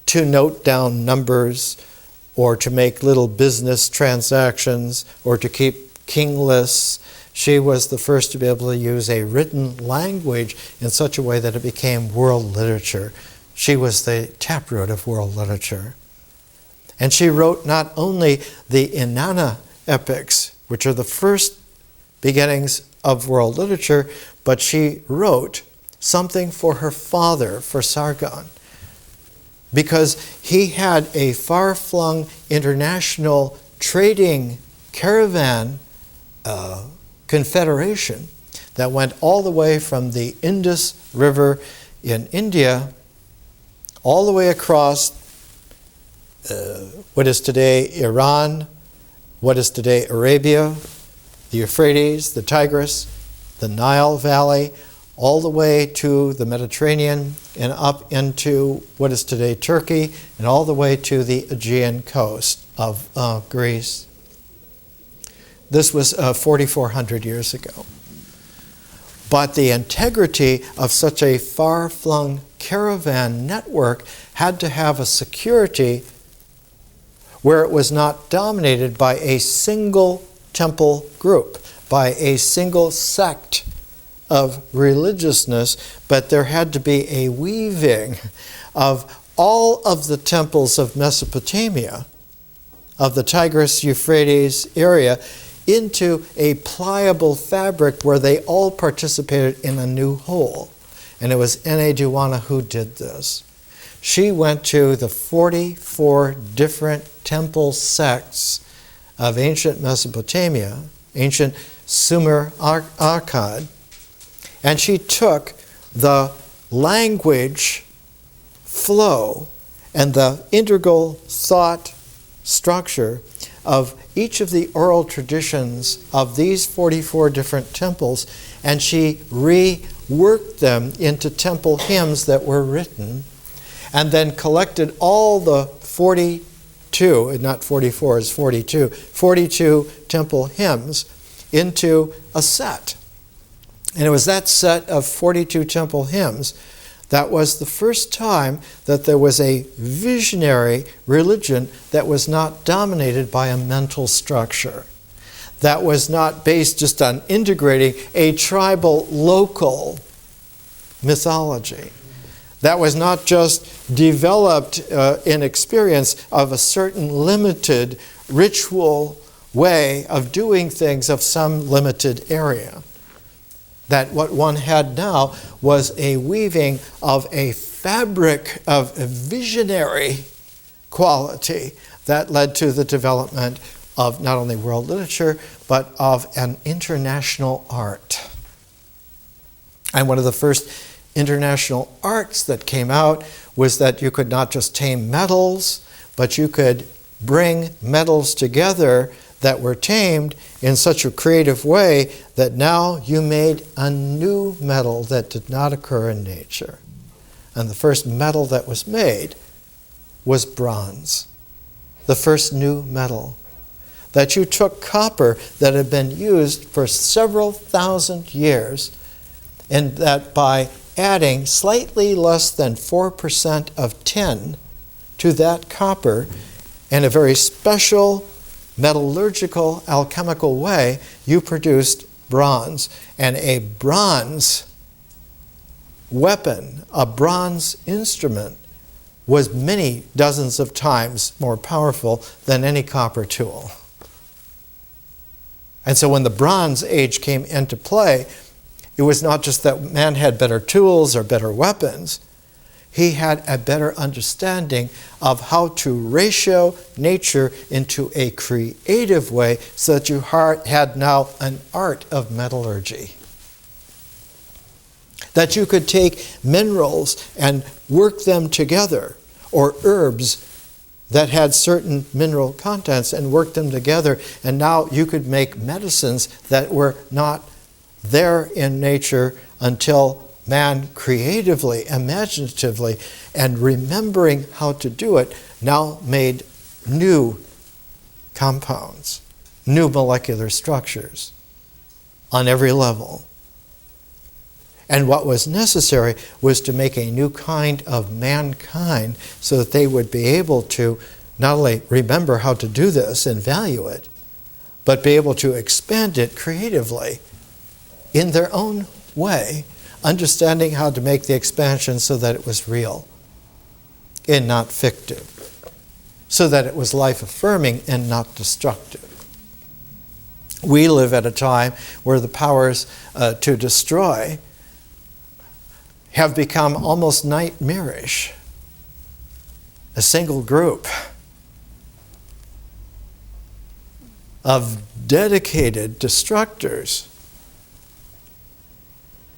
to note down numbers or to make little business transactions or to keep king lists. She was the first to be able to use a written language in such a way that it became world literature. She was the taproot of world literature. And she wrote not only the Inanna epics, which are the first beginnings of world literature, but she wrote something for her father, for Sargon, because he had a far-flung international trading caravan confederation that went all the way from the Indus River in India all the way across what is today Iran, what is today Arabia, the Euphrates, the Tigris, the Nile Valley, all the way to the Mediterranean and up into what is today Turkey and all the way to the Aegean coast of Greece. This was 4,400 years ago. But the integrity of such a far-flung caravan network had to have a security where it was not dominated by a single temple group, by a single sect of religiousness, but there had to be a weaving of all of the temples of Mesopotamia, of the Tigris-Euphrates area, into a pliable fabric where they all participated in a new whole. And it was Enheduanna who did this. She went to the 44 different temple sects of ancient Mesopotamia, ancient Sumer Akkad, and she took the language flow and the integral thought structure of each of the oral traditions of these 44 different temples, and she reworked them into temple hymns that were written, and then collected all the 42, not 44, it's 42 temple hymns into a set. And it was that set of 42 temple hymns that was the first time that there was a visionary religion that was not dominated by a mental structure, that was not based just on integrating a tribal, local mythology, that was not just developed in experience of a certain limited ritual way of doing things of some limited area. That what one had now was a weaving of a fabric of a visionary quality that led to the development of not only world literature, but of an international art. And one of the first international arts that came out was that you could not just tame metals, but you could bring metals together that were tamed in such a creative way that now you made a new metal that did not occur in nature. And the first metal that was made was bronze, the first new metal. That you took copper that had been used for several thousand years, and that by adding slightly less than 4% of tin to that copper in a very special metallurgical, alchemical way, you produced bronze. And a bronze weapon, a bronze instrument, was many dozens of times more powerful than any copper tool. And so when the Bronze Age came into play, it was not just that man had better tools or better weapons. He had a better understanding of how to ratio nature into a creative way so that you had now an art of metallurgy. That you could take minerals and work them together, or herbs that had certain mineral contents and work them together, and now you could make medicines that were not there in nature until man creatively, imaginatively, and remembering how to do it, now made new compounds, new molecular structures on every level. And what was necessary was to make a new kind of mankind so that they would be able to not only remember how to do this and value it, but be able to expand it creatively in their own way, understanding how to make the expansion so that it was real and not fictive, so that it was life-affirming and not destructive. We live at a time where the powers to destroy have become almost nightmarish. A single group of dedicated destructors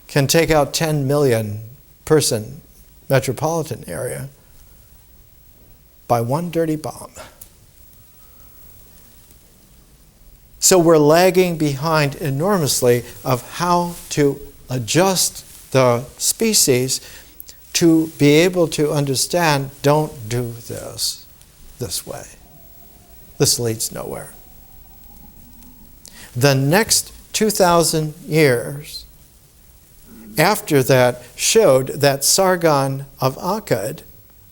can take out 10 million person metropolitan area by one dirty bomb. So we're lagging behind enormously of how to adjust the species to be able to understand, don't do this way. This leads nowhere. The next 2,000 years after that showed that Sargon of Akkad,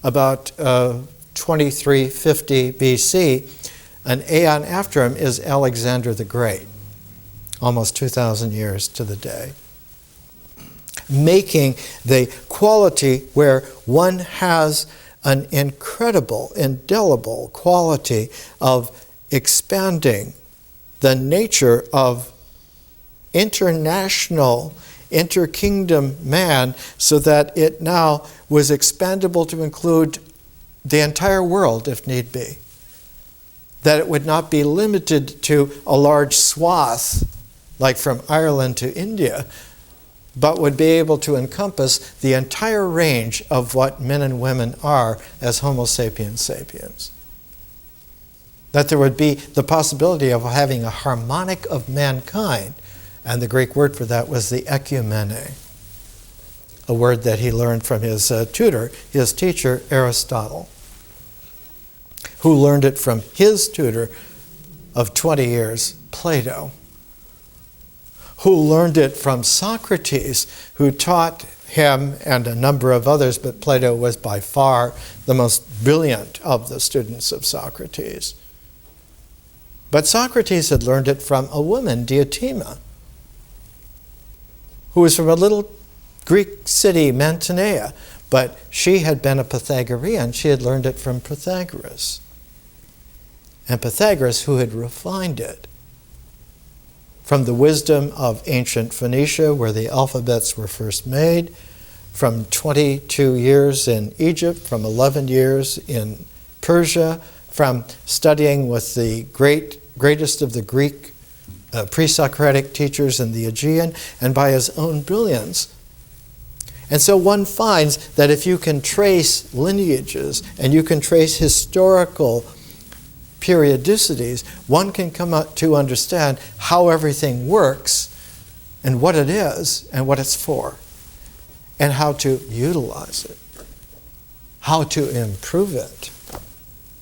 about 2350 BC, an aeon after him is Alexander the Great, almost 2,000 years to the day, making the quality where one has an incredible, indelible quality of expanding the nature of international, inter-kingdom man so that it now was expandable to include the entire world if need be. That it would not be limited to a large swath, like from Ireland to India, but would be able to encompass the entire range of what men and women are as Homo sapiens sapiens. that there would be the possibility of having a harmonic of mankind. And the Greek word for that was the ekumene, a word that he learned from his tutor, his teacher, Aristotle, who learned it from his tutor of 20 years, Plato, who learned it from Socrates, who taught him and a number of others, but Plato was by far the most brilliant of the students of Socrates. But Socrates had learned it from a woman, Diotima, who was from a little Greek city, Mantinea, but she had been a Pythagorean. She had learned it from Pythagoras. And Pythagoras, who had refined it from the wisdom of ancient Phoenicia, where the alphabets were first made, from 22 years in Egypt, from 11 years in Persia, from studying with the greatest of the Greek pre-Socratic teachers in the Aegean, and by his own brilliance. And so one finds that if you can trace lineages and you can trace historical periodicities, one can come up to understand how everything works and what it is and what it's for, and how to utilize it, how to improve it,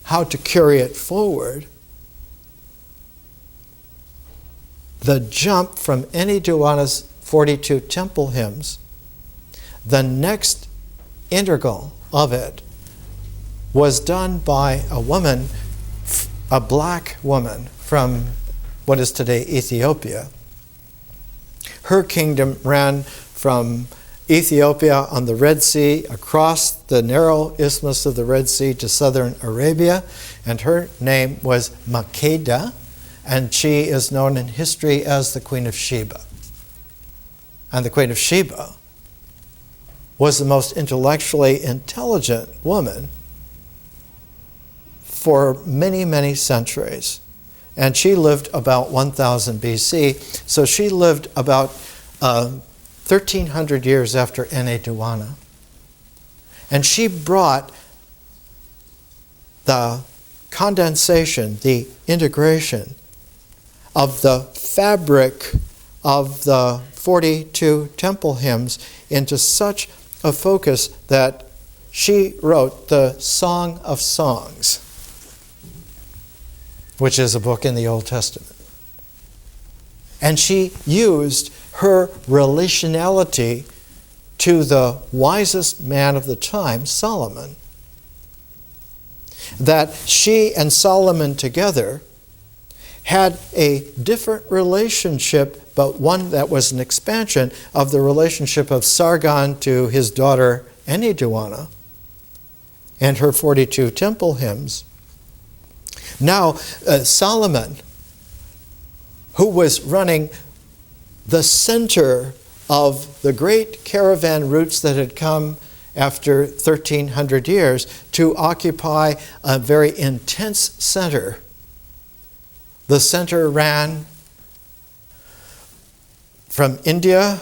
how to carry it forward. The jump from Enheduanna's 42 temple hymns, the next integral of it was done by a woman, a black woman from what is today Ethiopia. Her kingdom ran from Ethiopia on the Red Sea across the narrow isthmus of the Red Sea to southern Arabia, and her name was Makeda, and she is known in history as the Queen of Sheba. And the Queen of Sheba was the most intellectually intelligent woman for many, many centuries. And she lived about 1000 BC, so she lived about 1300 years after Enheduanna. And she brought the condensation, the integration of the fabric of the 42 temple hymns into such a focus that she wrote the Song of Songs, which is a book in the Old Testament. And she used her relationality to the wisest man of the time, Solomon, that she and Solomon together had a different relationship, but one that was an expansion of the relationship of Sargon to his daughter Enheduanna and her 42 temple hymns. Now, Solomon, who was running the center of the great caravan routes that had come after 1300 years to occupy a very intense center. The center ran from India,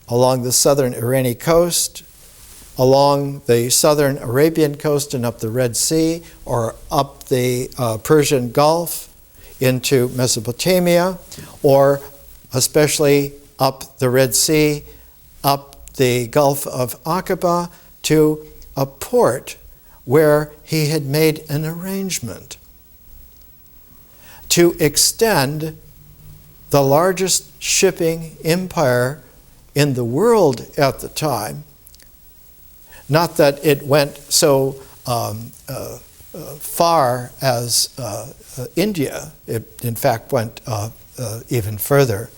along the southern Iranian coast, along the southern Arabian coast and up the Red Sea, or up the Persian Gulf into Mesopotamia, or especially up the Red Sea, up the Gulf of Aqaba to a port where he had made an arrangement to extend the largest shipping empire in the world at the time. Not that it went so far as India, it in fact went even further,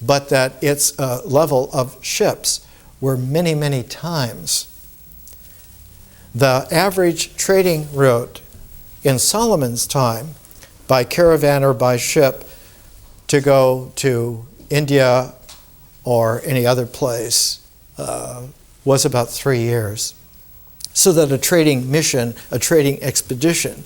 but that its level of ships were many, many times. The average trading route in Solomon's time, by caravan or by ship, to go to India or any other place was about 3 years. So that a trading mission, a trading expedition,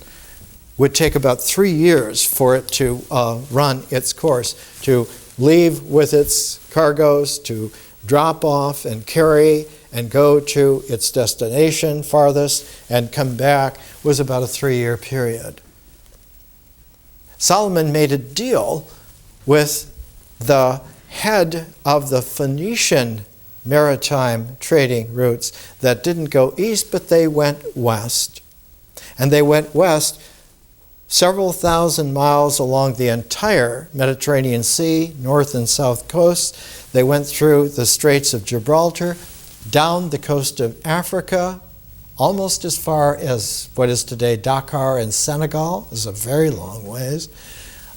would take about 3 years for it to run its course, to leave with its cargoes, to drop off and carry and go to its destination farthest and come back, was about a 3-year period. Solomon made a deal with the head of the Phoenician maritime trading routes that didn't go east, but they went west. And they went west several thousand miles along the entire Mediterranean Sea, north and south coasts. They went through the Straits of Gibraltar, down the coast of Africa, almost as far as what is today Dakar in Senegal. This is a very long ways.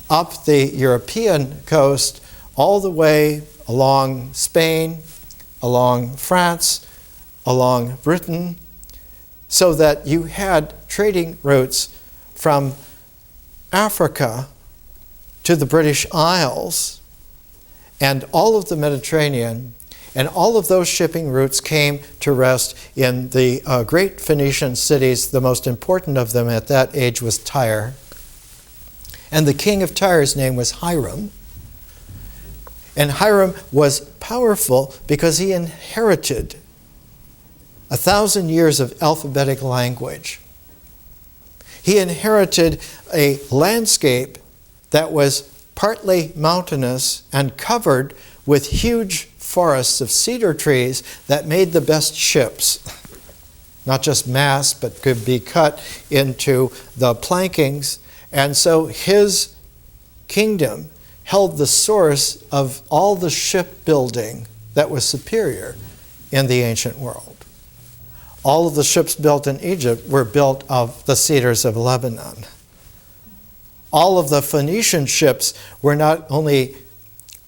Up the European coast, all the way along Spain, along France, along Britain, so that you had trading routes from Africa to the British Isles and all of the Mediterranean, and all of those shipping routes came to rest in the great Phoenician cities. The most important of them at that age was Tyre. And the king of Tyre's name was Hiram. And Hiram was powerful because he inherited 1,000 years of alphabetic language. He inherited a landscape that was partly mountainous and covered with huge forests of cedar trees that made the best ships. Not just masts, but could be cut into the plankings. And so his kingdom held the source of all the shipbuilding that was superior in the ancient world. All of the ships built in Egypt were built of the cedars of Lebanon. All of the Phoenician ships were not only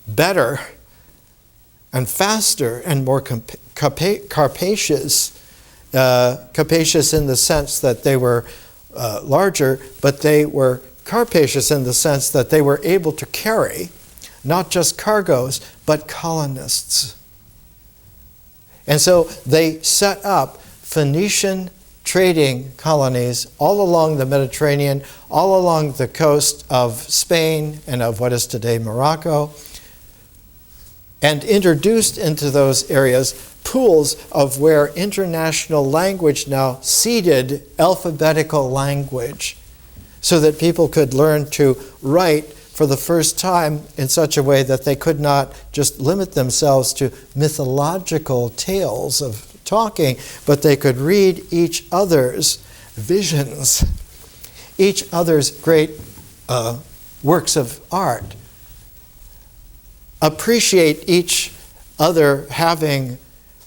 better and faster and more capacious in the sense that they were larger, but they were capacious in the sense that they were able to carry not just cargoes, but colonists. And so they set up Phoenician trading colonies all along the Mediterranean, all along the coast of Spain and of what is today Morocco, and introduced into those areas pools of where international language now seeded alphabetical language so that people could learn to write for the first time in such a way that they could not just limit themselves to mythological tales of talking, but they could read each other's visions, each other's great works of art, appreciate each other having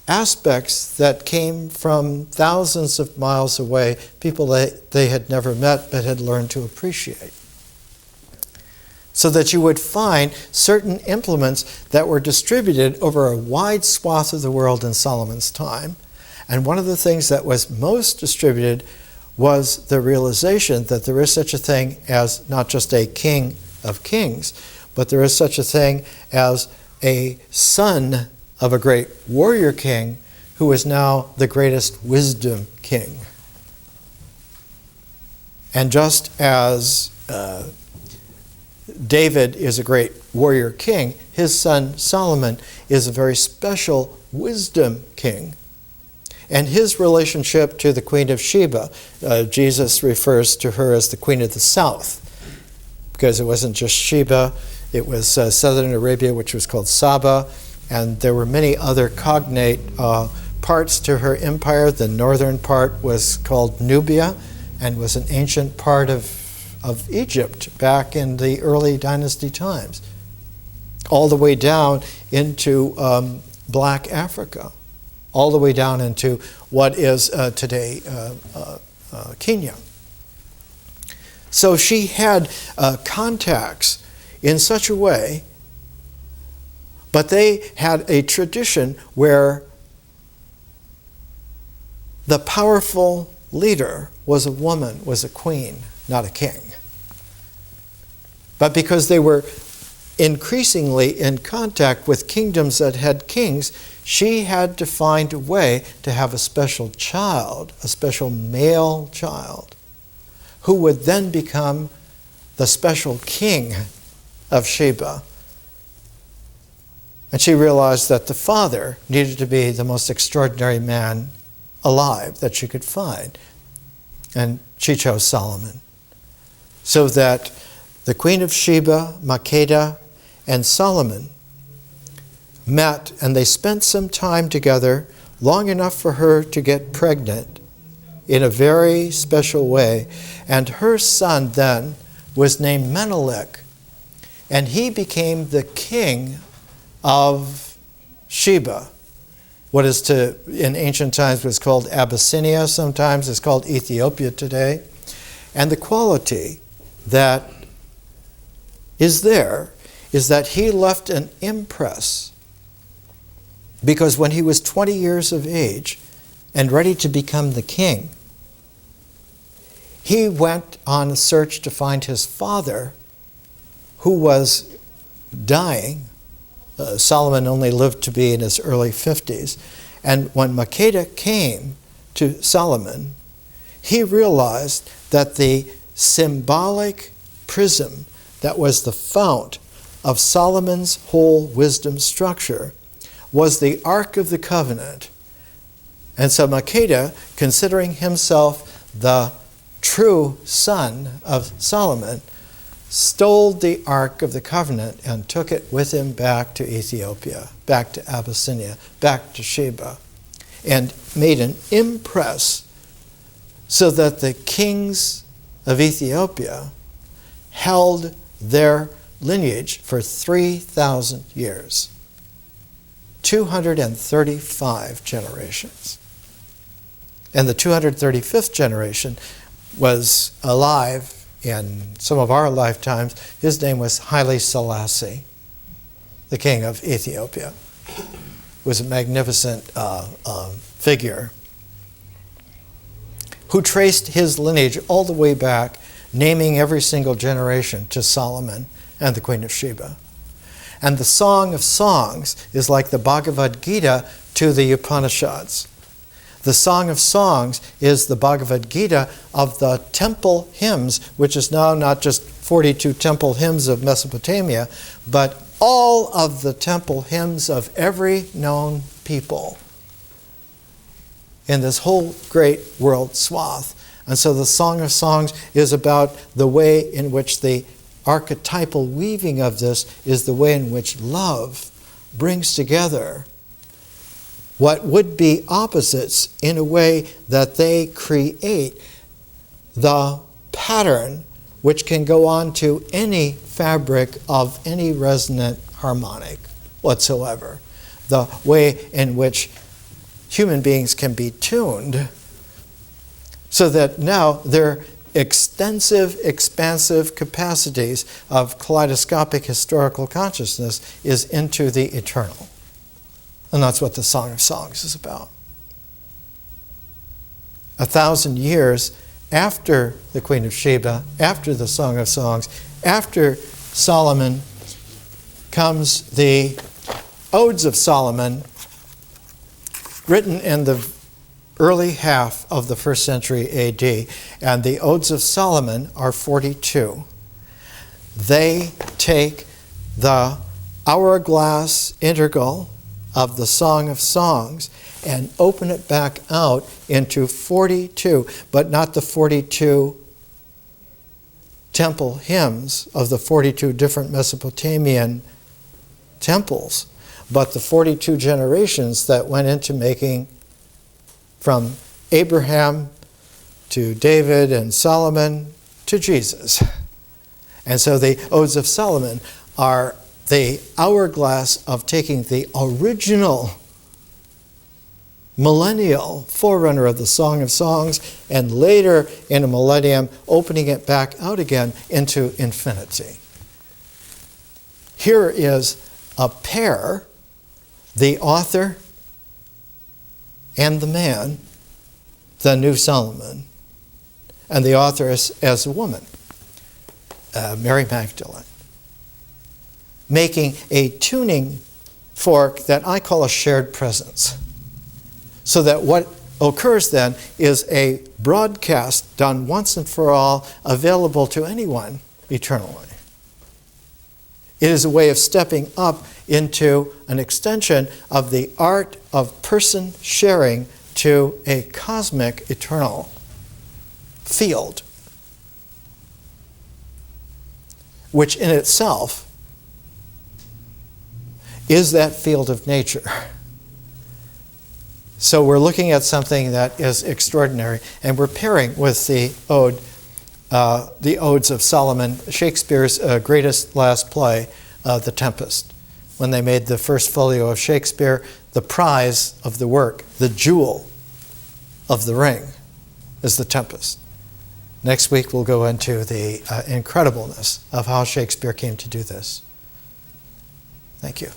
aspects that came from thousands of miles away, people they had never met but had learned to appreciate. So that you would find certain implements that were distributed over a wide swath of the world in Solomon's time. And one of the things that was most distributed was the realization that there is such a thing as not just a king of kings, but there is such a thing as a son of a great warrior king who is now the greatest wisdom king. And just as David is a great warrior king, his son Solomon is a very special wisdom king. And his relationship to the Queen of Sheba, Jesus refers to her as the Queen of the South, because it wasn't just Sheba, it was southern Arabia, which was called Saba, and there were many other cognate parts to her empire. The northern part was called Nubia and was an ancient part of Egypt back in the early dynasty times, all the way down into Black Africa, all the way down into what is today Kenya. So she had contacts in such a way, but they had a tradition where the powerful leader was a woman, was a queen, not a king. But because they were increasingly in contact with kingdoms that had kings, she had to find a way to have a special child, a special male child, who would then become the special king of Sheba. And she realized that the father needed to be the most extraordinary man alive that she could find. And she chose Solomon. So that the Queen of Sheba, Makeda, and Solomon met, and they spent some time together, long enough for her to get pregnant in a very special way. And her son then was named Menelik, and he became the king of Sheba, what is in ancient times was called Abyssinia, sometimes it's called Ethiopia today. And the quality that is there is that he left an impress, because when he was 20 years of age and ready to become the king, he went on a search to find his father, who was dying. Solomon only lived to be in his early 50s. And when Makeda came to Solomon, he realized that the symbolic prism that was the fount of Solomon's whole wisdom structure was the Ark of the Covenant. And so Makeda, considering himself the true son of Solomon, stole the Ark of the Covenant and took it with him back to Ethiopia, back to Abyssinia, back to Sheba, and made an impress so that the kings of Ethiopia held their lineage for 3,000 years, 235 generations. And the 235th generation was alive in some of our lifetimes. His name was Haile Selassie, the king of Ethiopia. He was a magnificent figure who traced his lineage all the way back, naming every single generation to Solomon and the Queen of Sheba. And the Song of Songs is like the Bhagavad Gita to the Upanishads. The Song of Songs is the Bhagavad Gita of the temple hymns, which is now not just 42 temple hymns of Mesopotamia, but all of the temple hymns of every known people in this whole great world swath. And so the Song of Songs is about the way in which the archetypal weaving of this is the way in which love brings together what would be opposites in a way that they create the pattern which can go on to any fabric of any resonant harmonic whatsoever. The way in which human beings can be tuned so that now their extensive, expansive capacities of kaleidoscopic historical consciousness is into the eternal. And that's what the Song of Songs is about. 1,000 years after the Queen of Sheba, after the Song of Songs, after Solomon, comes the Odes of Solomon, written in the early half of the 1st century AD. And the Odes of Solomon are 42. They take the hourglass integral of the Song of Songs and open it back out into 42, but not the 42 temple hymns of the 42 different Mesopotamian temples, but the 42 generations that went into making, from Abraham to David and Solomon to Jesus. And so the Odes of Solomon are the hourglass of taking the original millennial forerunner of the Song of Songs and later in a millennium opening it back out again into infinity. Here is a pair, the author and the man, the new Solomon, and the author as a woman, Mary Magdalene, making a tuning fork that I call a shared presence. So that what occurs then is a broadcast done once and for all, available to anyone eternally. It is a way of stepping up into an extension of the art of person sharing to a cosmic eternal field. which in itself is that field of nature. So we're looking at something that is extraordinary, and we're pairing with the Odes of Solomon, Shakespeare's greatest last play, The Tempest. When they made the first folio of Shakespeare, the prize of the work, the jewel of the ring, is The Tempest. Next week we'll go into the incredibleness of how Shakespeare came to do this. Thank you.